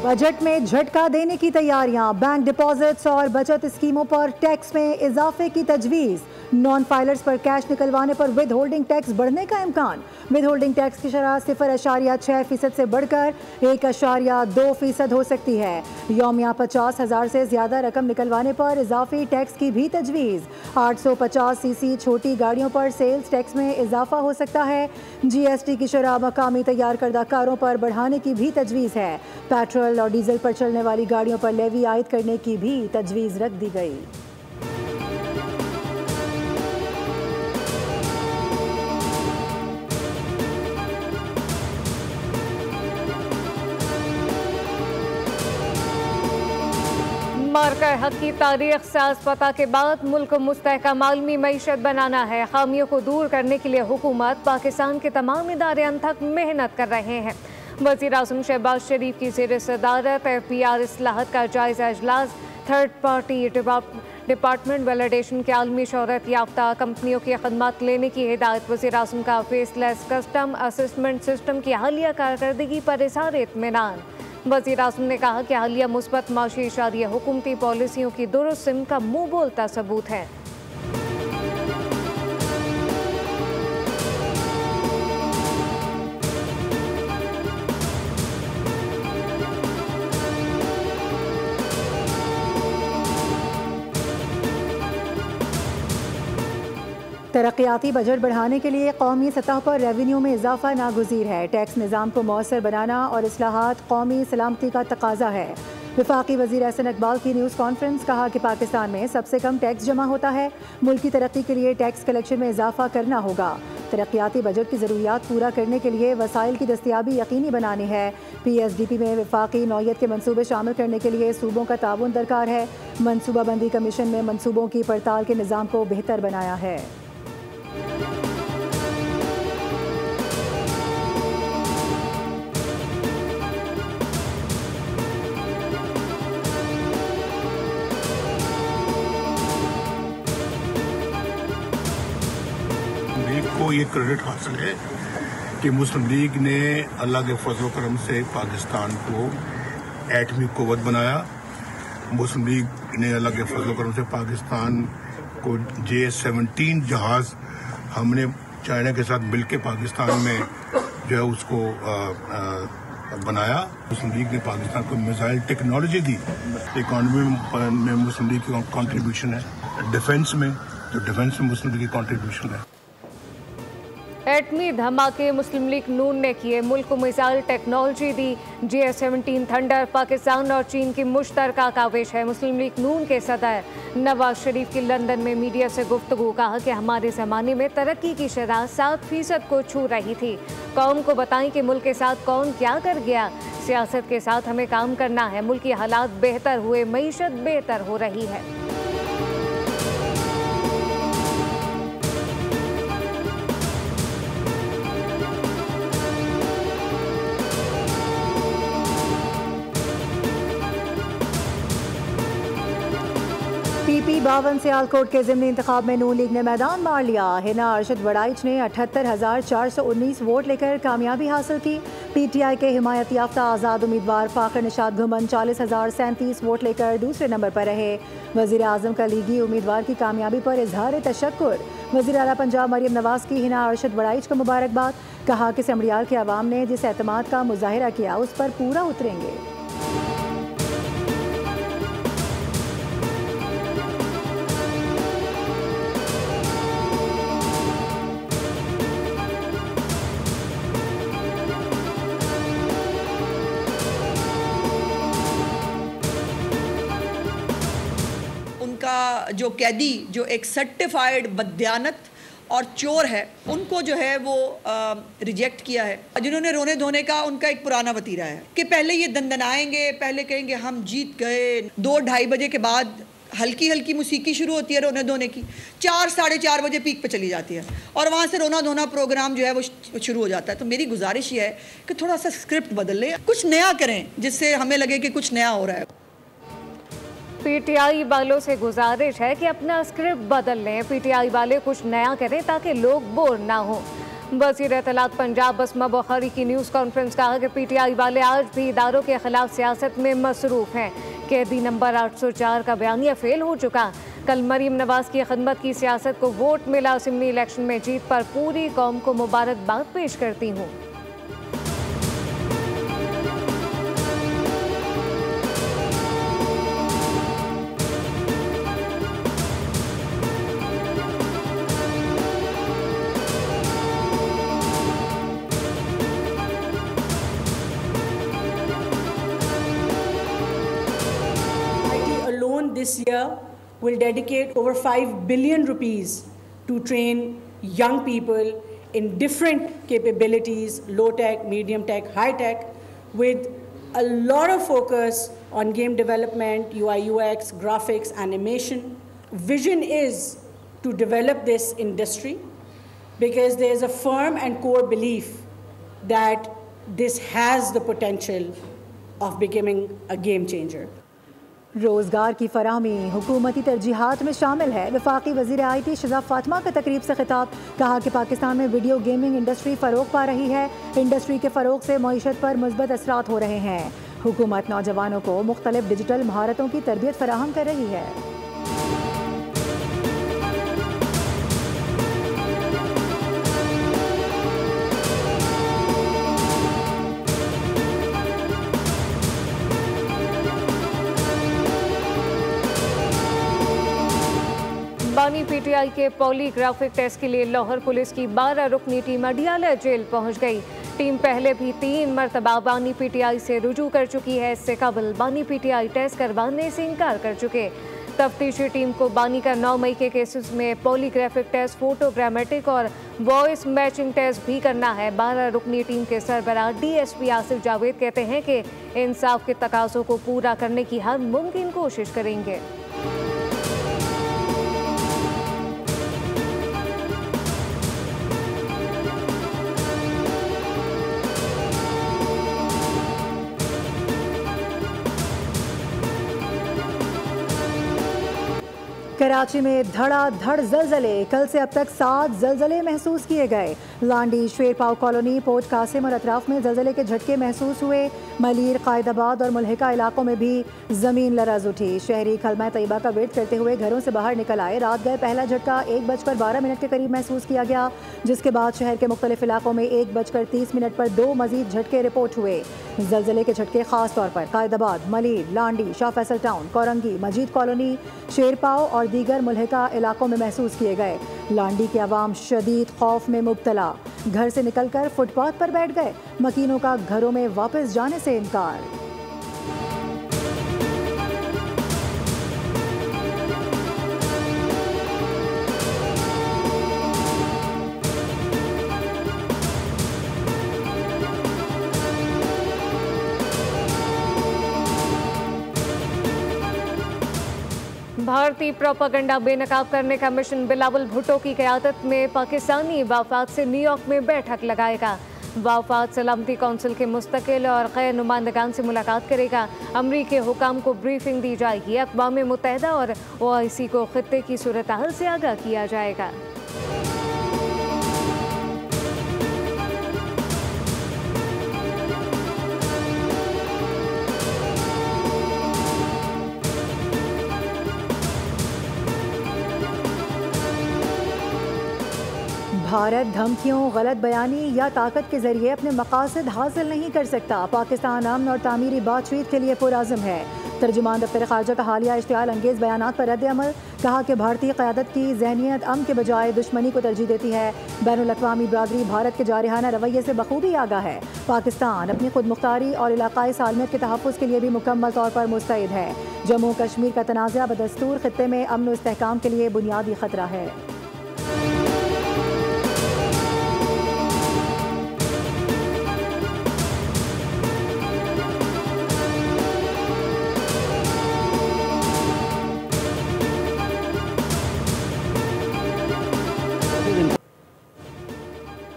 Budget में झटका देने की तैयारियां, बैंक डिपॉजिट्स और बचत स्कीमों पर टैक्स में इजाफे की तजवीज़। नॉन फाइलर्स पर कैश निकलवाने पर विद होल्डिंग टैक्स बढ़ने का इम्कान। विद होल्डिंग टैक्स की शरह 0.6% से बढ़कर 1.2% हो सकती है। यौमिया 50,000 से ज्यादा रकम निकलवाने पर इजाफी टैक्स की भी तजवीज़। 850 सीसी छोटी गाड़ियों पर सेल्स टैक्स में इजाफा हो सकता है। GST की शरह मकामी तैयार करदा कारों पर बढ़ाने की भी तजवीज़ है। पेट्रोल और डीजल पर चलने वाली गाड़ियों पर लेवी आयद करने की भी तजवीज़ रख दी गई। मार्का हक की तारीख साज पता के बाद मुल्क को मुस्तहकम आलमी मईशत बनाना है। खामियों को दूर करने के लिए हुकूमत पाकिस्तान के तमाम इदारे अनथक मेहनत कर रहे हैं। वज़ीर आज़म शहबाज शरीफ की ज़ेर सदारत FPR इस्लाहत का जायजा इजलास। थर्ड पार्टी डिपार्टमेंट वैलिडेशन के आलमी शोहरत याफ्ता कंपनियों की खदमात लेने की हिदायत। वज़ीर आज़म का फेसलेस कस्टम असेसमेंट सिस्टम की हालिया कारकर्दगी पर इज़हार इत्मीनान। वज़ीर आज़म ने कहा कि हालिया मुस्बत माशी इशारे हुकूमती पॉलिसियों की दुरुस्त सिम का मुँह बोलता सबूत है। तरक्याती बजट बढ़ाने के लिए कौमी सतह पर रेवेन्यू में इजाफा नागुज़ीर है। टैक्स निज़ाम को मौसर बनाना और इस्लाहात कौमी सलामती का तकाजा है। वफाकी वज़ीर एहसन इकबाल की न्यूज़ कॉन्फ्रेंस। कहा कि पाकिस्तान में सबसे कम टैक्स जमा होता है। मुल्क की तरक्की के लिए टैक्स कलेक्शन में इजाफा करना होगा। तरक्याती बजट की ज़रूरियात पूरा करने के लिए वसाइल की दस्तियाबी यकीनी बनानी है। PSDP में वफाकी नौयत के मनसूबे शामिल करने के लिए सूबों का ताउन दरकार है। मनसूबाबंदी कमीशन में मनसूबों की पड़ताल के निज़ाम को बेहतर बनाया है। को ये क्रेडिट हासिल है कि मुस्लिम लीग ने अल्लाह के फजल करम से पाकिस्तान को एटमी कुव्वत बनाया। मुस्लिम लीग ने अल्लाह के फजल करम से पाकिस्तान को J-17 जहाज हमने चाइना के साथ मिलकर पाकिस्तान में जो है उसको बनाया। मुस्लिम लीग ने पाकिस्तान को मिसाइल टेक्नोलॉजी दी। इकॉनमी में मुस्लिम लीग की कंट्रीब्यूशन है। डिफेंस में मुस्लिम लीग की कंट्रीब्यूशन है। एटमी धमाके मुस्लिम लीग नून ने किए। मुल्क को मिसाइल टेक्नोलॉजी दी। J-17 थंडर पाकिस्तान और चीन की मुश्तरका काविश है। मुस्लिम लीग नून के सदर नवाज शरीफ की लंदन में मीडिया से गुफ्तगू। कहा कि हमारे ज़माने में तरक्की की शरह 7% को छू रही थी। कौम को बताएं कि मुल्क के साथ कौन क्या कर गया। सियासत के साथ हमें काम करना है। मुल्क के हालात बेहतर हुए, मईशत बेहतर हो रही है। PP 52 सियालकोट के ज़िमनी इंतखाब में नून लीग ने मैदान मार लिया। हिना अरशद वड़ाइच ने 78,419 वोट लेकर कामयाबी हासिल की। PTI के हिमायत याफ्ता आज़ाद उम्मीदवार फ़ाखर निशात घुमन 40,037 वोट लेकर दूसरे नंबर पर रहे। वज़ीर आज़म का लीगी उम्मीदवार की कामयाबी पर इजहार तशक्कुर। वज़ीर आला पंजाब मरियम नवाज़ की हिना अरशद वड़ाइच को मुबारकबाद। कहा कि समड़ियाल के अवाम ने जिस एतमाद का मुजाहिरा किया उस पर पूरा उतरेंगे। उनका जो कैदी जो एक सर्टिफाइड बदयानत और चोर है, उनको जो है वो रिजेक्ट किया है। जिन्होंने रोने धोने का उनका एक पुराना वतीरा है कि पहले ये दंदनाएंगे, पहले कहेंगे हम जीत गए। 2-2:30 बजे के बाद हल्की हल्की मौसीकी शुरू होती है रोने धोने की। 4-4:30 बजे पीक पे चली जाती है और वहाँ से रोना धोना प्रोग्राम जो है वो शुरू हो जाता है। तो मेरी गुजारिश ये है कि थोड़ा सा स्क्रिप्ट बदल लें, कुछ नया करें जिससे हमें लगे कि कुछ नया हो रहा है। PTI वालों से गुजारिश है कि अपना स्क्रिप्ट बदल लें। PTI वाले कुछ नया करें ताकि लोग बोर ना हो। वज़ीर इत्तलात पंजाब असमा बुखारी की न्यूज़ कॉन्फ्रेंस कहा कि PTI वाले आज भी इदारों के खिलाफ सियासत में मसरूफ़ हैं। कैदी नंबर 804 का बयानिया फेल हो चुका। कल मरीम नवाज की खिदमत की सियासत को वोट मिला। असेंबली इलेक्शन में जीत पर पूरी कौम को मुबारकबाद पेश करती हूँ। This year will dedicate over 5 billion rupees to train young people in different capabilities, low tech, medium tech, high tech, with a lot of focus on game development, UI, UX, graphics, animation. Vision is to develop this industry because there is a firm and core belief that this has the potential of becoming a game changer. रोज़गार की फराहमी हुकूमती तरजीहात में शामिल है। वफाकी वज़ीर IT शज़ा Fatima का तकरीब से खिताब। कहा कि पाकिस्तान में वीडियो गेमिंग इंडस्ट्री फ़रोग पा रही है। इंडस्ट्री के फ़रोग से मईशत पर मुस्बत असरात हो रहे हैं। हुकूमत नौजवानों को मुख्तलिफ डिजिटल महारतों की तरबियत फराहम कर रही है। बानी PTI के पॉलीग्राफिक टेस्ट के लिए लाहौर पुलिस की 12 रुकनी टीम अडियाला जेल पहुंच गई। टीम पहले भी 3 मरतबा बानी PTI से रुजू कर चुकी है। इससे कबल बानी PTI टेस्ट करवाने से इनकार कर चुके। तफ्तीशी टीम को बानी का 9 मई के केसेस में पॉलीग्राफिक टेस्ट, फोटोग्रामेटिक और वॉइस मैचिंग टेस्ट भी करना है। 12 रुकनी टीम के सरबराह DSP आसिफ जावेद कहते हैं कि इंसाफ के तकाज़ों को पूरा करने की हर मुमकिन कोशिश करेंगे। कराची में धड़ाधड़ जलजले। कल से अब तक 7 जलजले महसूस किए गए। लांडी, शेरपाव कॉलोनी, पोर्ट कासिम और अतराफ में जलजले के झटके महसूस हुए। मलीर, कायदाबाद और मुल्हिका इलाकों में भी ज़मीन लरज़ उठी। शहरी खलमा तैयबा का वेट करते हुए घरों से बाहर निकल आए। रात गए पहला झटका 1:12 के करीब महसूस किया गया, जिसके बाद शहर के मुख्तलिफ इलाकों में 1:30 पर 2 मजीद झटके रिपोर्ट हुए। जलजले के झटके खास तौर पर कायदाबाद, मलीर, लांडी, शाह फैसल टाउन, कोरंगी, मजीद कॉलोनी, शेरपाव और दीगर मुल्हिका इलाकों में महसूस किए गए। लांडी के अवाम शदीद खौफ में मुब्तला। घर से निकलकर फुटपाथ पर बैठ गए। मकीनों का घरों में वापस जाने से इनकार। भारतीय प्रोपेगेंडा बेनकाब करने का मिशन बिलावल भुट्टो की क़यादत में पाकिस्तानी वफाद से न्यूयॉर्क में बैठक लगाएगा। वफाद सलामती कौंसिल के मुस्तकिल और गैर नुमाइंदगान से मुलाकात करेगा। अमरीकी हुकाम को ब्रीफिंग दी जाएगी। अक़वाम मुत्तहिदा और OIC को खित्ते की सूरत हाल से आगाह किया जाएगा। भारत धमकियों, गलत बयानी या ताकत के जरिए अपने मकासद हासिल नहीं कर सकता। पाकिस्तान अमन और तामीरी बातचीत के लिए पुरअज़्म है। तर्जुमान दफ्तर ख़ारजा का हालिया इश्तियाल अंगेज़ बयानात पर रद्द-ए-अमल। कहा कि भारतीय क़यादत की ज़हनियत अमन के बजाय दुश्मनी को तरजीह देती है। बैनुल-अक़वामी बरादरी भारत के जारहाना रवैये से बखूबी आगाह है। पाकिस्तान अपनी खुद मुख्तारी और इलाक़ाई सालमियत के तहफ़्फ़ुज़ के लिए भी मुकम्मल तौर पर मुस्तैद है। जम्मू कश्मीर का तनाज़ा बदस्तूर ख़ित्ते में अमन व इस्तेहकाम के लिए बुनियादी ख़तरा है।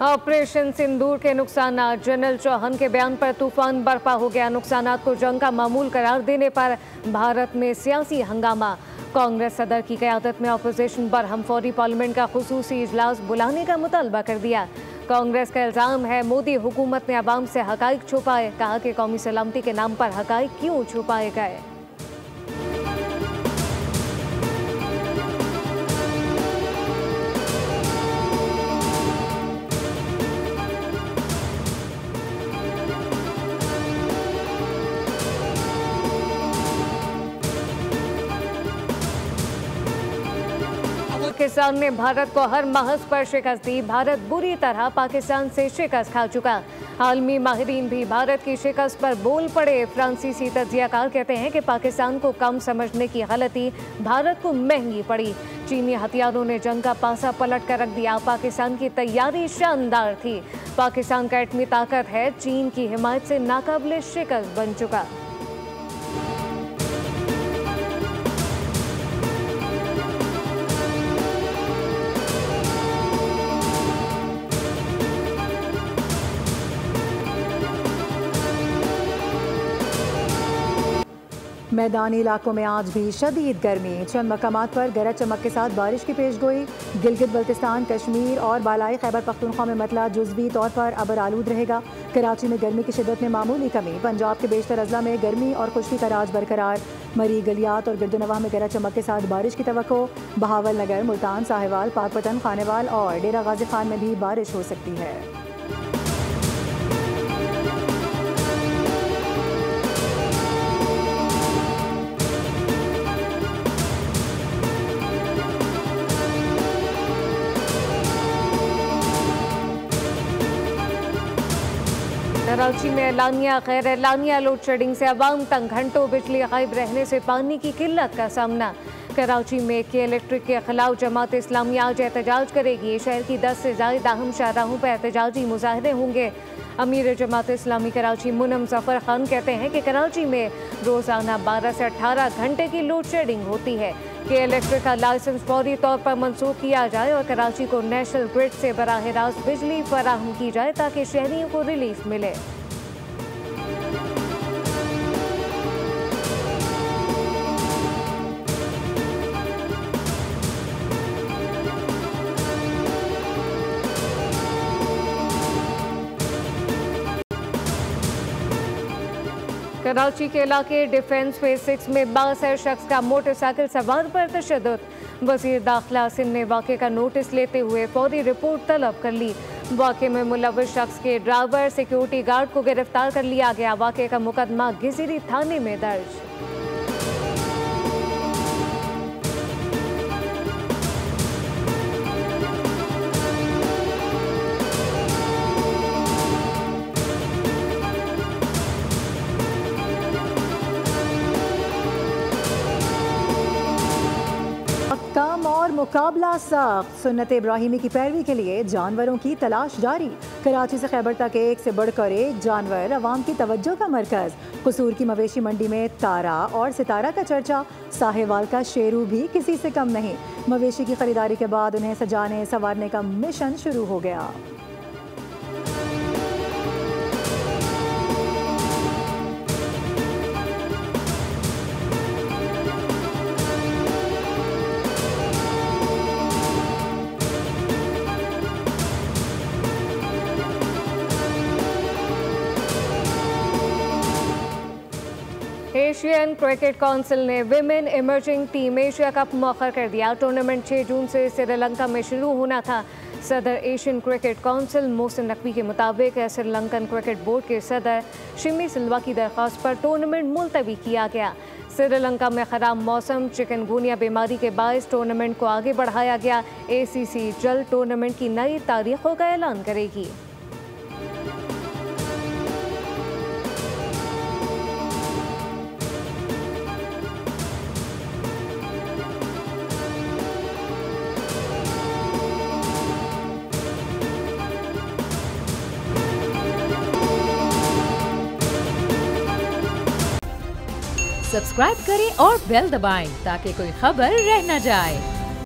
ऑपरेशन सिंदूर के नुकसानात। जनरल चौहान के बयान पर तूफान बर्पा हो गया। नुकसानात को जंग का मामूल करार देने पर भारत में सियासी हंगामा। कांग्रेस सदर की क़यादत में अपोजिशन बरहम फौरी पार्लियामेंट का खुसूसी इजलास बुलाने का मुतालबा कर दिया। कांग्रेस का इल्जाम है मोदी हुकूमत ने अवाम से हकाइक छुपाए। कहा कि कौमी सलामती के नाम पर हकाइक क्यों छुपाए गए। पाकिस्तान ने भारत को हर महज पर शिकस्त दी। भारत बुरी तरह पाकिस्तान से शिकस्त खा चुका। आलमी माहिरीन भी भारत की शिकस्त पर बोल पड़े। फ्रांसीसी तज्जियाकार कहते हैं कि पाकिस्तान को कम समझने की गलती भारत को महंगी पड़ी। चीनी हथियारों ने जंग का पासा पलट कर रख दिया। पाकिस्तान की तैयारी शानदार थी। पाकिस्तान का एटमी ताकत है, चीन की हिमायत से नाकाबिले शिकस्त बन चुका। मैदानी इलाकों में आज भी शदीद गर्मी। चंद मकामात पर गरज चमक के साथ बारिश की पेशगोई। गिलगित बल्तिस्तान, कश्मीर और बालाई खैबर पख्तूनख्वा में मतला जुज़वी तौर पर अबर आलूद रहेगा। कराची में गर्मी की शिद्दत में मामूली कमी। पंजाब के बेशतर अजला में गर्मी और खुश्की का राज बरकरार। मरी, गलियात और गिरदनवाह में गरज चमक के साथ बारिश की तवक्को। बहावल नगर, मुल्तान, साहिवाल, पाकपतन, खानेवाल और डेरा गाजी खान में भी बारिश हो सकती है। कराची में एलानिया गैर एलानिया लोड शेडिंग से अवाम तंग। घंटों बिजली गायब रहने से पानी की किल्लत का सामना। कराची में के इलेक्ट्रिक के खिलाफ जमात इस्लामी आज एहतजाज करेगी। शहर की 10 से ज़्यादा अहम शाहराहों पर एहतजाजी मुजाहरे होंगे। अमीर जमात इस्लामी कराची मुनम जफर खान कहते हैं कि कराची में रोज़ाना 12 से 18 घंटे की लोड शेडिंग होती है। के इलेक्ट्रिक का लाइसेंस फौरी तौर पर मंसूख किया जाए और कराची को नेशनल ग्रिड से बराह रास्त बिजली फराहम की जाए ताकि शहरियों को रिलीफ मिले। कराची के इलाके डिफेंस फेज 6 में 62 शख्स का मोटरसाइकिल सवार पर तशद्दुद। वज़ीर दाखिला सिंध ने वाक़े का नोटिस लेते हुए फौरी रिपोर्ट तलब कर ली। वाक़े में मुलव्वस शख्स के ड्राइवर सिक्योरिटी गार्ड को गिरफ्तार कर लिया गया। वाक़े का मुकदमा गिजिरी थाने में दर्ज। कम और मुकाबला सख्त। सुन्नत इब्राहिमी की पैरवी के लिए जानवरों की तलाश जारी। कराची से खैबर तक एक से बढ़कर एक जानवर अवाम की तवज्जो का मरकज। कसूर की मवेशी मंडी में तारा और सितारा का चर्चा। साहिवाल का शेरू भी किसी से कम नहीं। मवेशी की खरीदारी के बाद उन्हें सजाने संवारने का मिशन शुरू हो गया। एशियन क्रिकेट काउंसिल ने women emerging team Asia cup मौखर कर दिया। टूर्नामेंट 6 जून से श्रीलंका में शुरू होना था। सदर Asian cricket council Mohsin Naqvi के मुताबिक श्रीलंकन क्रिकेट बोर्ड के सदर शिमी सिल्वा की दरख्वास्त पर टूर्नामेंट मुलतवी किया गया। श्रीलंका में खराब मौसम, चिकनगुनिया बीमारी के बायस टूर्नामेंट को आगे बढ़ाया गया। ACC जल्द टूर्नामेंट की नई तारीखों का ऐलान करेगी। सब्सक्राइब करें और बेल दबाएं ताकि कोई खबर रह न जाए।